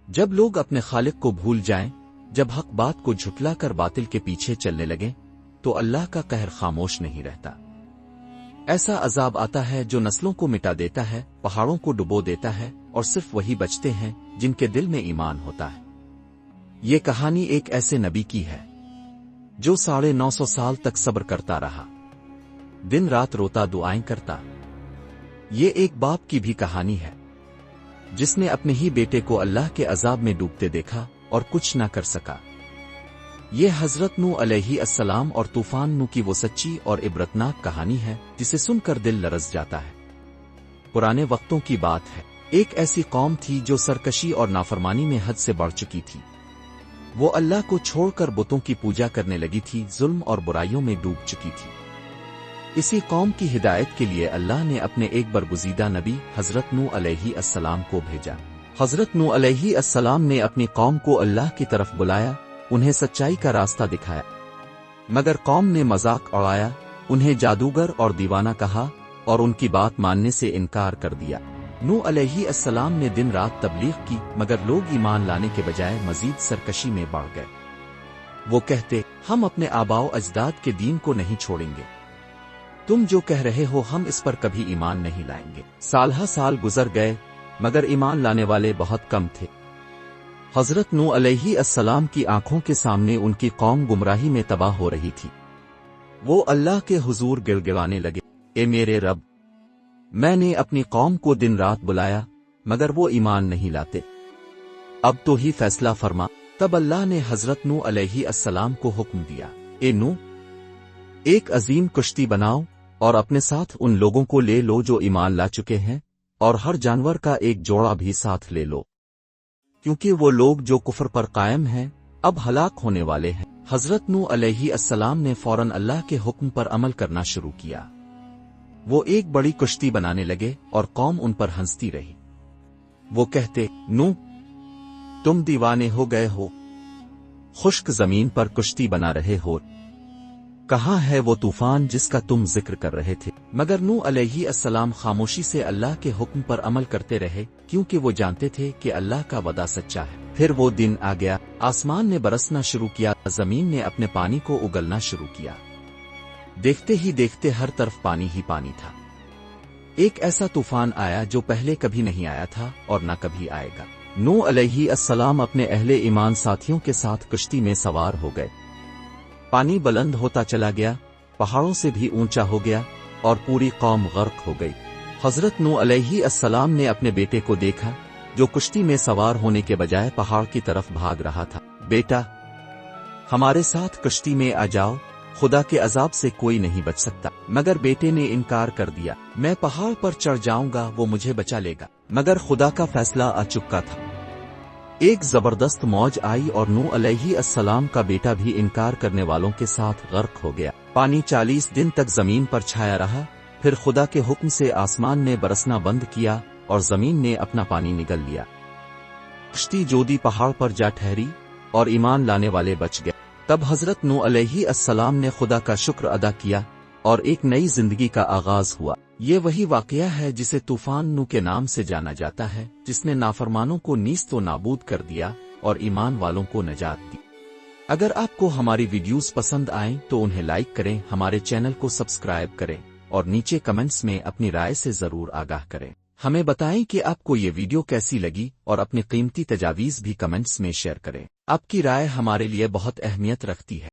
جب لوگ اپنے خالق کو بھول جائیں، جب حق بات کو جھٹلا کر باطل کے پیچھے چلنے لگیں، تو اللہ کا قہر خاموش نہیں رہتا۔ ایسا عذاب آتا ہے جو نسلوں کو مٹا دیتا ہے، پہاڑوں کو ڈبو دیتا ہے، اور صرف وہی بچتے ہیں جن کے دل میں ایمان ہوتا ہے۔ یہ کہانی ایک ایسے نبی کی ہے جو 950 سال تک صبر کرتا رہا، دن رات روتا دعائیں کرتا۔ یہ ایک باپ کی بھی کہانی ہے جس نے اپنے ہی بیٹے کو اللہ کے عذاب میں ڈوبتے دیکھا اور کچھ نہ کر سکا۔ یہ حضرت نوح علیہ السلام اور طوفان نوح کی وہ سچی اور عبرتناک کہانی ہے جسے سن کر دل لرز جاتا ہے۔ پرانے وقتوں کی بات ہے، ایک ایسی قوم تھی جو سرکشی اور نافرمانی میں حد سے بڑھ چکی تھی۔ وہ اللہ کو چھوڑ کر بتوں کی پوجا کرنے لگی تھی، ظلم اور برائیوں میں ڈوب چکی تھی۔ اسی قوم کی ہدایت کے لیے اللہ نے اپنے ایک برگزیدہ نبی حضرت نوح علیہ السلام کو بھیجا۔ حضرت نوح علیہ السلام نے اپنی قوم کو اللہ کی طرف بلایا، انہیں سچائی کا راستہ دکھایا، مگر قوم نے مذاق اڑایا، انہیں جادوگر اور دیوانہ کہا اور ان کی بات ماننے سے انکار کر دیا۔ نوح علیہ السلام نے دن رات تبلیغ کی، مگر لوگ ایمان لانے کے بجائے مزید سرکشی میں بڑھ گئے۔ وہ کہتے، ہم اپنے آباء و اجداد کے دین کو نہیں چھوڑیں گے، تم جو کہہ رہے ہو ہم اس پر کبھی ایمان نہیں لائیں گے۔ سالہ سال گزر گئے، مگر ایمان لانے والے بہت کم تھے۔ حضرت نوح علیہ السلام کی آنکھوں کے سامنے ان کی قوم گمراہی میں تباہ ہو رہی تھی۔ وہ اللہ کے حضور گڑگڑانے لگے، اے میرے رب، میں نے اپنی قوم کو دن رات بلایا، مگر وہ ایمان نہیں لاتے، اب تو ہی فیصلہ فرما۔ تب اللہ نے حضرت نوح علیہ السلام کو حکم دیا، اے نوح، ایک عظیم کشتی بناؤ اور اپنے ساتھ ان لوگوں کو لے لو جو ایمان لا چکے ہیں، اور ہر جانور کا ایک جوڑا بھی ساتھ لے لو، کیونکہ وہ لوگ جو کفر پر قائم ہیں اب ہلاک ہونے والے ہیں۔ حضرت نوح علیہ السلام نے فوراً اللہ کے حکم پر عمل کرنا شروع کیا۔ وہ ایک بڑی کشتی بنانے لگے اور قوم ان پر ہنستی رہی۔ وہ کہتے، نوح، تم دیوانے ہو گئے ہو، خشک زمین پر کشتی بنا رہے ہو، کہاں ہے وہ طوفان جس کا تم ذکر کر رہے تھے؟ مگر نوح علیہ السلام خاموشی سے اللہ کے حکم پر عمل کرتے رہے، کیونکہ وہ جانتے تھے کہ اللہ کا وعدہ سچا ہے۔ پھر وہ دن آ گیا، آسمان نے برسنا شروع کیا، زمین نے اپنے پانی کو اگلنا شروع کیا۔ دیکھتے ہی دیکھتے ہر طرف پانی ہی پانی تھا۔ ایک ایسا طوفان آیا جو پہلے کبھی نہیں آیا تھا اور نہ کبھی آئے گا۔ نوح علیہ السلام اپنے اہل ایمان ساتھیوں کے ساتھ کشتی میں سوار ہو گئے۔ پانی بلند ہوتا چلا گیا، پہاڑوں سے بھی اونچا ہو گیا، اور پوری قوم غرق ہو گئی۔ حضرت نوح علیہ السلام نے اپنے بیٹے کو دیکھا جو کشتی میں سوار ہونے کے بجائے پہاڑ کی طرف بھاگ رہا تھا۔ بیٹا، ہمارے ساتھ کشتی میں آ جاؤ، خدا کے عذاب سے کوئی نہیں بچ سکتا۔ مگر بیٹے نے انکار کر دیا، میں پہاڑ پر چڑھ جاؤں گا، وہ مجھے بچا لے گا۔ مگر خدا کا فیصلہ آ چکا تھا۔ ایک زبردست موج آئی اور نوح علیہ السلام کا بیٹا بھی انکار کرنے والوں کے ساتھ غرق ہو گیا۔ پانی 40 دن تک زمین پر چھایا رہا، پھر خدا کے حکم سے آسمان نے برسنا بند کیا اور زمین نے اپنا پانی نگل لیا۔ کشتی جودی پہاڑ پر جا ٹھہری اور ایمان لانے والے بچ گئے۔ تب حضرت نوح علیہ السلام نے خدا کا شکر ادا کیا اور ایک نئی زندگی کا آغاز ہوا۔ یہ وہی واقعہ ہے جسے طوفان نوح کے نام سے جانا جاتا ہے، جس نے نافرمانوں کو نیست و نابود کر دیا اور ایمان والوں کو نجات دی۔ اگر آپ کو ہماری ویڈیوز پسند آئیں تو انہیں لائک کریں، ہمارے چینل کو سبسکرائب کریں اور نیچے کمنٹس میں اپنی رائے سے ضرور آگاہ کریں۔ ہمیں بتائیں کہ آپ کو یہ ویڈیو کیسی لگی اور اپنی قیمتی تجاویز بھی کمنٹس میں شیئر کریں۔ آپ کی رائے ہمارے لیے بہت اہمیت رکھتی ہے۔